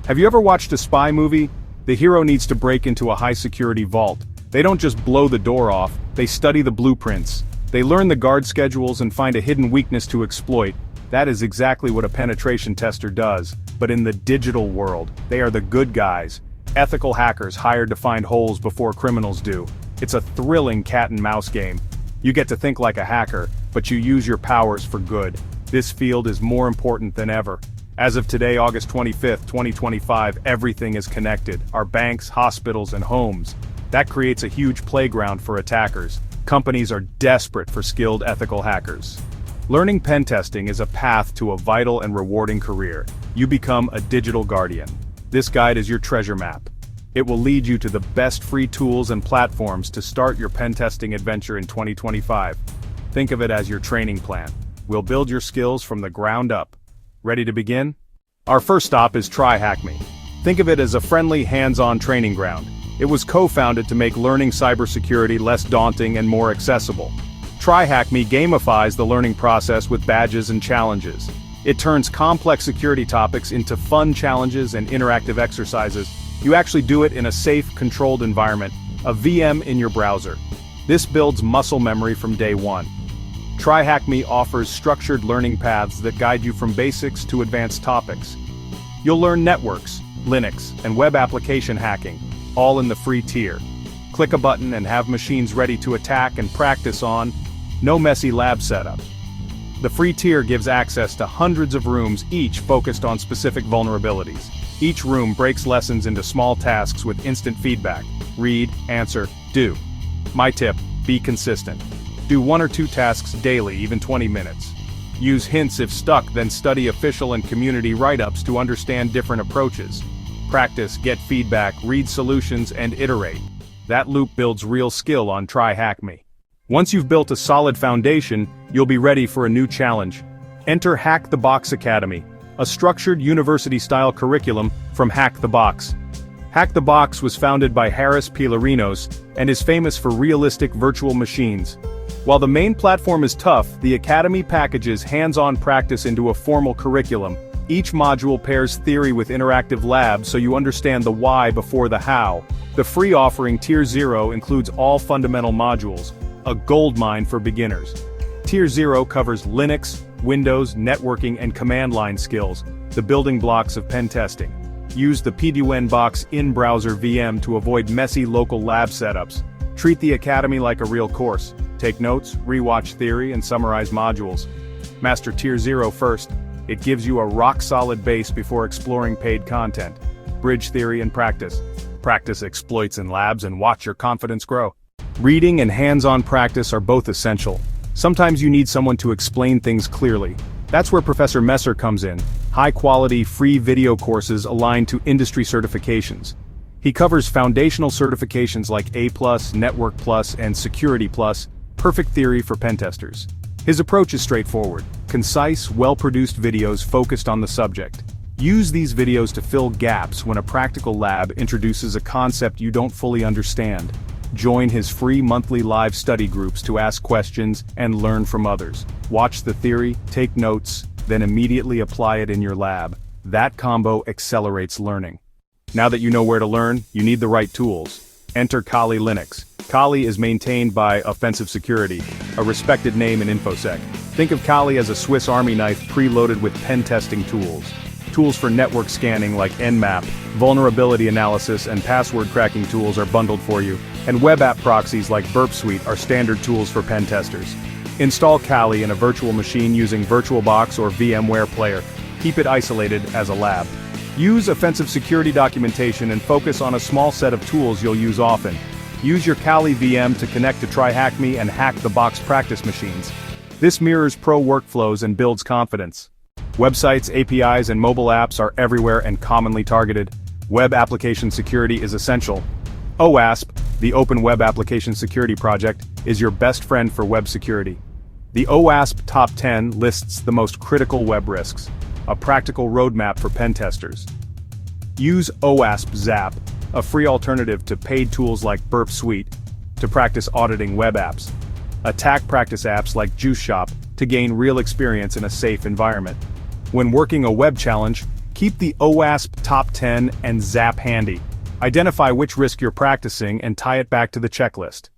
Have you ever watched a spy movie? The hero needs to break into a high-security vault. They don't just blow the door off, they study the blueprints. They learn the guard schedules and find a hidden weakness to exploit. That is exactly what a penetration tester does, but in the digital world, they are the good guys. Ethical hackers hired to find holes before criminals do. It's a thrilling cat-and-mouse game. You get to think like a hacker, but you use your powers for good. This field is more important than ever. As of today, August 25th, 2025, everything is connected. Our banks, hospitals, and homes. That creates a huge playground for attackers. Companies are desperate for skilled ethical hackers. Learning pen testing is a path to a vital and rewarding career. You become a digital guardian. This guide is your treasure map. It will lead you to the best free tools and platforms to start your pen testing adventure in 2025. Think of it as your training plan. We'll build your skills from the ground up. Ready to begin? Our first stop is TryHackMe. Think of it as a friendly, hands-on training ground. It was co-founded to make learning cybersecurity less daunting and more accessible. TryHackMe gamifies the learning process with badges and challenges. It turns complex security topics into fun challenges and interactive exercises. You actually do it in a safe, controlled environment, a VM in your browser. This builds muscle memory from day one. TryHackMe offers structured learning paths that guide you from basics to advanced topics. You'll learn networks, Linux, and web application hacking, all in the free tier. Click a button and have machines ready to attack and practice on. No messy lab setup. The free tier gives access to hundreds of rooms, each focused on specific vulnerabilities. Each room breaks lessons into small tasks with instant feedback. Read, answer, do. My tip, be consistent. Do 1 or 2 tasks daily, even 20 minutes. Use hints if stuck, then study official and community write-ups to understand different approaches. Practice, get feedback, read solutions, and iterate. That loop builds real skill on TryHackMe. Once you've built a solid foundation, you'll be ready for a new challenge. Enter Hack the Box Academy, a structured university-style curriculum from Hack the Box. Hack the Box was founded by Harris Pilarinos and is famous for realistic virtual machines. While the main platform is tough, the Academy packages hands-on practice into a formal curriculum. Each module pairs theory with interactive labs so you understand the why before the how. The free offering Tier 0 includes all fundamental modules, a goldmine for beginners. Tier 0 covers Linux, Windows, networking, and command line skills, the building blocks of pen testing. Use the PDUNbox in-browser VM to avoid messy local lab setups. Treat the Academy like a real course. Take notes, rewatch theory, and summarize modules. Master Tier 0 first. It gives you a rock-solid base before exploring paid content. Bridge theory and practice. Practice exploits in labs and watch your confidence grow. Reading and hands-on practice are both essential. Sometimes you need someone to explain things clearly. That's where Professor Messer comes in. High-quality, free video courses aligned to industry certifications. He covers foundational certifications like A+, Network+, and Security+, perfect theory for pen testers. His approach is straightforward, concise, well-produced videos focused on the subject. Use these videos to fill gaps when a practical lab introduces a concept you don't fully understand. Join his free monthly live study groups to ask questions and learn from others. Watch the theory, take notes, then immediately apply it in your lab. That combo accelerates learning. Now that you know where to learn, you need the right tools. Enter Kali Linux. Kali is maintained by Offensive Security, a respected name in InfoSec. Think of Kali as a Swiss Army knife preloaded with pen testing tools. Tools for network scanning like Nmap, vulnerability analysis, and password cracking tools are bundled for you, and web app proxies like Burp Suite are standard tools for pen testers. Install Kali in a virtual machine using VirtualBox or VMware Player. Keep it isolated as a lab. Use offensive security documentation and focus on a small set of tools you'll use often. Use your Kali VM to connect to TryHackMe and Hack the Box practice machines. This mirrors pro workflows and builds confidence. Websites, APIs, and mobile apps are everywhere and commonly targeted. Web application security is essential. OWASP, the Open Web Application Security Project, is your best friend for web security. The OWASP Top 10 lists the most critical web risks, a practical roadmap for pen testers. Use OWASP Zap, a free alternative to paid tools like Burp Suite, to practice auditing web apps. Attack practice apps like Juice Shop to gain real experience in a safe environment. When working a web challenge, keep Keep the OWASP Top 10 and ZAP handy. Identify which risk you're practicing and tie it back to the checklist.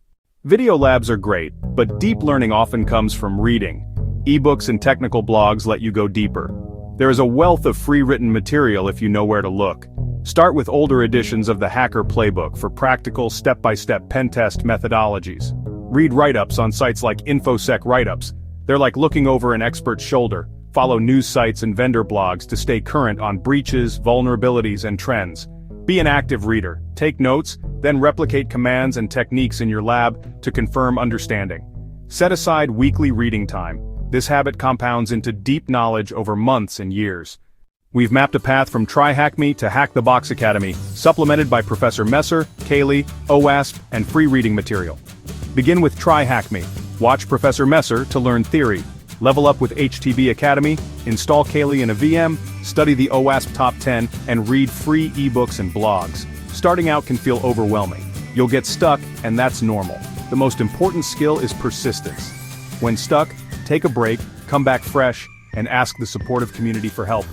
Video labs are great, but deep learning often comes from reading. Ebooks and technical blogs let you go deeper. There is a wealth of free written material if you know where to look. Start with older editions of the Hacker Playbook for practical step-by-step pen test methodologies. Read write-ups on sites like InfoSec Writeups. They're like looking over an expert's shoulder. Follow news sites and vendor blogs to stay current on breaches, vulnerabilities, and trends. Be an active reader. Take notes, then replicate commands and techniques in your lab to confirm understanding. Set aside weekly reading time. This habit compounds into deep knowledge over months and years. We've mapped a path from TryHackMe to HackTheBox Academy, supplemented by Professor Messer, Kaylee, OWASP, and free reading material. Begin with TryHackMe. Watch Professor Messer to learn theory. Level up with HTB Academy, install Kaylee in a VM, study the OWASP Top 10, and read free ebooks and blogs. Starting out can feel overwhelming. You'll get stuck, and that's normal. The most important skill is persistence. When stuck, take a break, come back fresh, and ask the supportive community for help.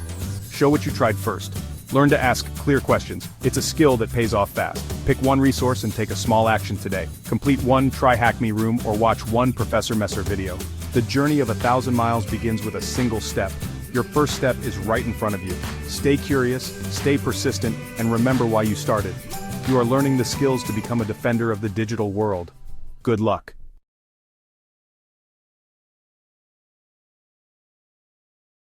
Show what you tried first. Learn to ask clear questions. It's a skill that pays off fast. Pick one resource and take a small action today. Complete one TryHackMe room or watch one Professor Messer video. The journey of 1,000 miles begins with a single step. Your first step is right in front of you. Stay curious, stay persistent, and remember why you started. You are learning the skills to become a defender of the digital world. Good luck.